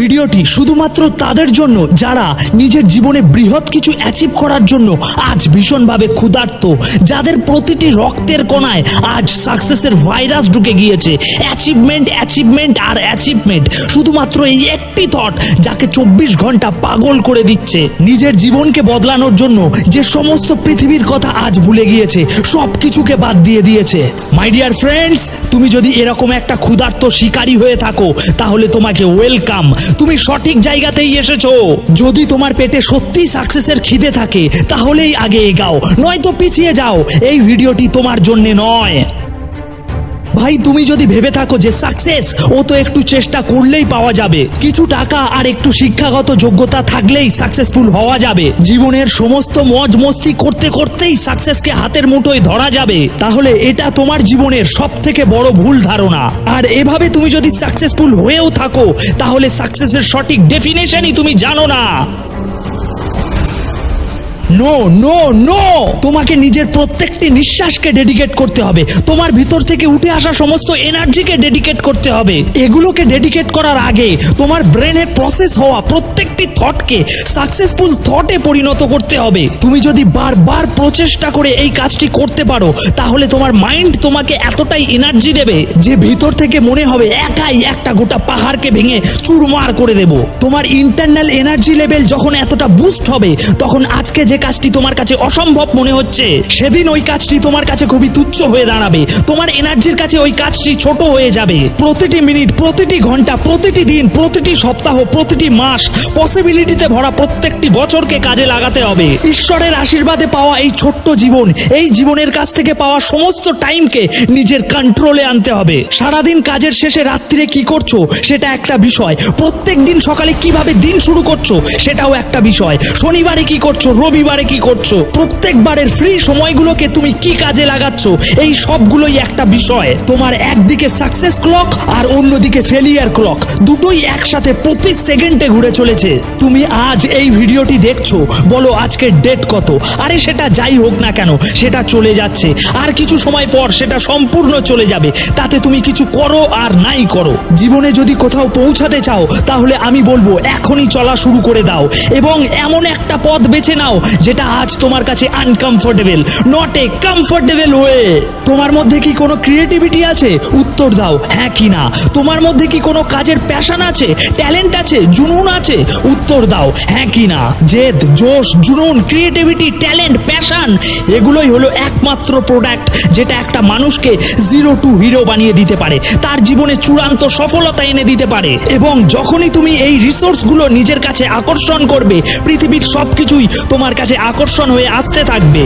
ভিডিওটি শুধুমাত্র তাদের জন্য যারা নিজের জীবনে বৃহৎ কিছু অ্যাচিভ করার জন্য আজ ভীষণভাবে ক্ষুধার্ত, যাদের প্রতিটি রক্তের কণায় আজ সাকসেসের ভাইরাস ঢুকে গিয়েছে। অ্যাচিভমেন্ট অ্যাচিভমেন্ট আর অ্যাচিভমেন্ট, শুধুমাত্র এই একটি থট যাকে 24 ঘন্টা পাগল করে দিচ্ছে। নিজের জীবনকে বদলানোর জন্য যে সমস্ত পৃথিবীর কথা আজ ভুলে গিয়েছে, সব কিছুকে বাদ দিয়ে দিয়েছে। মাই ডিয়ার ফ্রেন্ডস, তুমি যদি এরকম একটা ক্ষুধার্ত শিকারী হয়ে থাকো তাহলে তোমাকে ওয়েলকাম, তুমি সঠিক জায়গাতেই এসেছো। যদি তোমার পেটে সত্যি সাকসেসের খিদে থাকে তাহলেই আগে এগাও, নয়তো পিছিয়ে যাও। এই ভিডিওটি তোমার জন্য নয়। ভাই, তুমি যদি ভেবে থাকো যে সাকসেস ও তো একটু চেষ্টা করলেই পাওয়া যাবে, কিছু টাকা আর একটু শিক্ষাগত যোগ্যতা থাকলেই সাকসেসফুল হওয়া যাবে, জীবনের সমস্ত মজ মস্তি করতে করতেই সাকসেসকে হাতের মুঠোয় ধরা যাবে, তাহলে এটা তোমার জীবনের সব থেকে বড় ভুল ধারণা। আর এভাবে তুমি যদি সাকসেসফুল হয়েও থাকো তাহলে সাকসেসের সঠিক ডেফিনেশনই তুমি জানো না। নো নো নো, তোমাকে নিজের প্রত্যেকটি নিঃশ্বাসকে ডেডিকেট করতে হবে, তোমার ভিতর থেকে উঠে আসা সমস্ত এনার্জিকে ডেডিকেট করতে হবে। এগুলোকে ডেডিকেট করার আগে তোমার ব্রেনে প্রসেস হওয়া প্রত্যেকটি থটকে সাকসেসফুল থটে পরিণত করতে হবে। তুমি যদি বারবার প্রচেষ্টা করে এই কাজটি করতে পারো তাহলে তোমার মাইন্ড তোমাকে এতটাই এনার্জি দেবে যে ভিতর থেকে মনে হবে একাই একটা গোটা পাহাড়কে ভেঙে চুরমার করে দেব। তোমার ইন্টারনাল এনার্জি লেভেল যখন এতটা বুস্ট হবে, তখন আজকে যে কাজটি তোমার কাছে অসম্ভব মনে হচ্ছে, সেদিন ওই কাজটি তোমার কাছে খুবই তুচ্ছ হয়ে দাঁড়াবে। তোমার এনার্জির কাছে ওই কাজটি ছোট হয়ে যাবে। প্রতিটি মিনিট, প্রতিটি ঘন্টা, প্রতিটি দিন, প্রতিটি সপ্তাহ, প্রতিটি মাস, পসিবিলিটিতে ভরা প্রত্যেকটি বছরকে কাজে লাগাতে হবে। ঈশ্বরের আশীর্বাদে পাওয়া এই ছোট্ট জীবন, এই জীবনের কাছ থেকে পাওয়া সমস্ত টাইমকে নিজের কন্ট্রোলে আনতে হবে। সারাদিন কাজের শেষে রাত্রিরে কি করছো সেটা একটা বিষয়, প্রত্যেক দিন সকালে কিভাবে দিন শুরু করছো সেটাও একটা বিষয়, শনিবারে কি করছো, রবিবারে কি করছো, প্রত্যেকবারের ফ্রি সময়গুলোকে তুমি কি কাজে লাগাচ্ছ, এই সবগুলোই একটা বিষয়। তোমার একদিকে সাকসেস ক্লক আর অন্যদিকে ফেলিয়ার ক্লক, দুটোই একসাথে প্রতি সেকেন্ডে ঘুরে চলেছে। তুমি আজ এই ভিডিওটি দেখছো, বলো আজকের ডেট কত? আরে সেটা যাই হোক না কেন, সেটা চলে যাচ্ছে, আর কিছু সময় পর সেটা সম্পূর্ণ চলে যাবে। তাতে তুমি কিছু করো আর নাই করো। জীবনে যদি কোথাও পৌঁছাতে চাও তাহলে আমি বলবো এখনই চলা শুরু করে দাও এবং এমন একটা পথ বেছে নাও যেটা আজ তোমার কাছে uncomfortable, not a comfortable way. তোমার মধ্যে কি কোনো ক্রিয়েটিভিটি আছে? উত্তর দাও হ্যাঁ কি না। তোমার মধ্যে কি কোনো কাজের প্যাশন আছে, ট্যালেন্ট আছে, জুনুন আছে? উত্তর দাও হ্যাঁ কি না। জেদ, জোশ, জুনুন, ক্রিয়েটিভিটি, ট্যালেন্ট, প্যাশন, এগুলোই হলো একমাত্র প্রোডাক্ট যেটা একটা মানুষকে জিরো টু হিরো বানিয়ে দিতে পারে, তার জীবনে চূড়ান্ত সফলতা এনে দিতে পারে। এবং যখনই তুমি এই রিসোর্সগুলো নিজের কাছে আকর্ষণ করবে, পৃথিবীর সবকিছুই তোমার কাছে আকর্ষণ হয়ে আসতে থাকবে।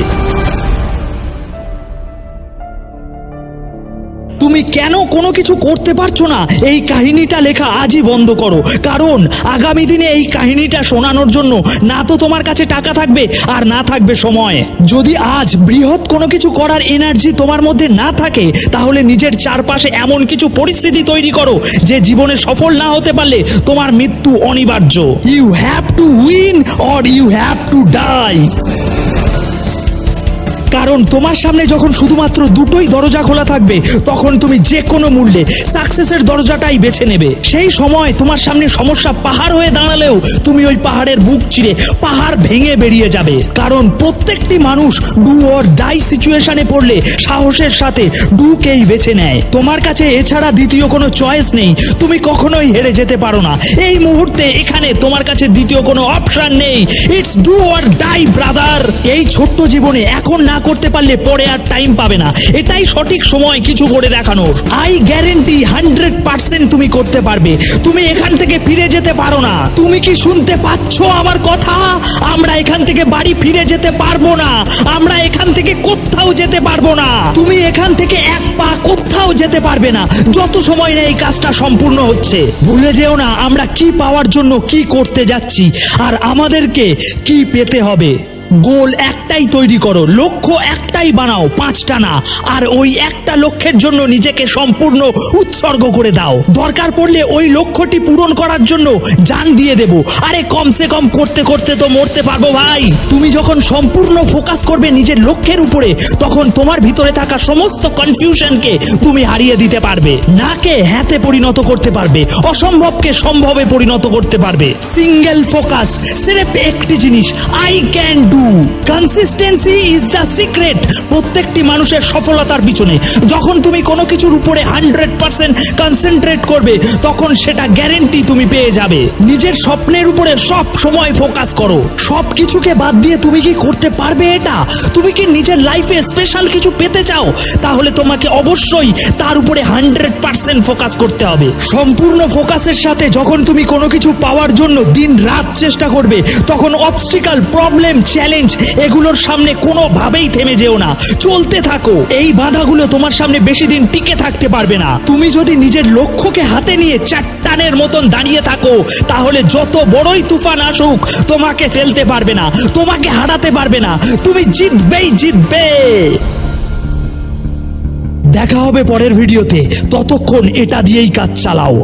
তুমি কেন কোনো কিছু করতে পারছো না, এই কাহিনীটা লেখা আজই বন্ধ করো, কারণ আগামী দিনে এই কাহিনীটা শোনানোর জন্য না তো তোমার কাছে টাকা থাকবে আর না থাকবে সময়। যদি আজ বৃহৎ কোনো কিছু করার এনার্জি তোমার মধ্যে না থাকে তাহলে নিজের চারপাশে এমন কিছু পরিস্থিতি তৈরি করো যে জীবনে সফল না হতে পারলে তোমার মৃত্যু অনিবার্য। You have to win or you have to die. কারণ তোমার সামনে যখন শুধুমাত্র দুটোই দরজা খোলা থাকবে তখন তুমি যে কোনো মূল্যে সাকসেসের দরজাটাই বেছে নেবে। সেই সময় তোমার সামনে সমস্যা পাহাড় হয়ে দাঁড়ালেও তুমি ওই পাহাড়ের বুক চিরে পাহাড় ভেঙে বেরিয়ে যাবে। কারণ প্রত্যেকটি মানুষ ডু অর ডাই সিচুয়েশনে পড়লে সাহসের সাথে ডুকেই বেছে নেয়। তোমার কাছে এছাড়া দ্বিতীয় কোনো চয়েস নেই, তুমি কখনোই হেরে যেতে পারো না। এই মুহূর্তে এখানে তোমার কাছে দ্বিতীয় কোনো অপশন নেই। It's do or die brother. এই ছোট্ট জীবনে এখন না করতে পারলে পরে আর টাইম পাবে না, এটাই সঠিক সময় কিছু করে দেখানোর। আই গ্যারেন্টি 100% তুমি করতে পারবে। তুমি এখান থেকে ফিরে যেতে পারো না। তুমি কি শুনতে পাচ্ছ আমার কথা? আমরা এখান থেকে বাড়ি ফিরে যেতে পারবো না, আমরা এখান থেকে কোথাও যেতে পারবো না। তুমি এখান থেকে এক পা কোথাও যেতে পারবে না যত সময় না এই কাজটা সম্পূর্ণ হচ্ছে। ভুলে যেও না আমরা কি পাওয়ার জন্য কি করতে যাচ্ছি আর আমাদেরকে কি পেতে হবে। গোল একটাই তৈরি করো, লক্ষ্য একটাই বানাও, 5টা না। আর ওই একটা লক্ষ্যের জন্য নিজেকে সম্পূর্ণ উৎসর্গ করে দাও। দরকার পড়লে ওই লক্ষ্যটি পূরণ করার জন্য জান দিয়ে দেব। আরে কমসে কম করতে করতে তো মরতে পারবো ভাই। তুমি যখন সম্পূর্ণ ফোকাস করবে নিজের লক্ষ্যের উপরে, তখন তোমার ভিতরে থাকা সমস্ত কনফিউশনকে তুমি হারিয়ে দিতে পারবে। নাকে হ্যাঁতে পরিণত করতে পারবে, অসম্ভবকে সম্ভবে পরিণত করতে পারবে। সিঙ্গেল ফোকাস, সির্ফ একটি জিনিস, I can do. Consistency is the secret প্রত্যেকটি মানুষের সফলতার পিছনে। যখন তুমি কোনো কিছুর উপরে 100% কনসেন্ট্রেট করবে, তখন সেটা গ্যারেন্টি তুমি পেয়ে যাবে। নিজের স্বপ্নের উপরে সব সময় ফোকাস করো। সব কিছুকে বাদ দিয়ে তুমি কি করতে পারবে এটা? তুমি কি নিজের লাইফে স্পেশাল কিছু পেতে চাও? তাহলে তোমাকে অবশ্যই তার উপরে 100% ফোকাস করতে হবে। সম্পূর্ণ ফোকাসের সাথে যখন তুমি কোনো কিছু পাওয়ার জন্য দিন রাত চেষ্টা করবে, তখন অবস্টিকাল, প্রবলেম, চ্যালেঞ্জ এগুলোর সামনে কোনোভাবেই থেমে যেও না, চলতে থাকো। এই বাধাগুলো তোমার সামনে বেশি দিন টিকে থাকতে পারবে না। তুমি যদি নিজের লক্ষ্যকে হাতে নিয়ে চাট্টানের মতন দাঁড়িয়ে থাকো, তাহলে যত বড়ই তুফান আসুক তোমাকে ফেলতে পারবে না, তোমাকে হারাতে পারবে না। তুমি জিতবেই জিতবে। দেখা হবে পরের ভিডিওতে, ততক্ষণ এটা দিয়েই কাজ চালাও।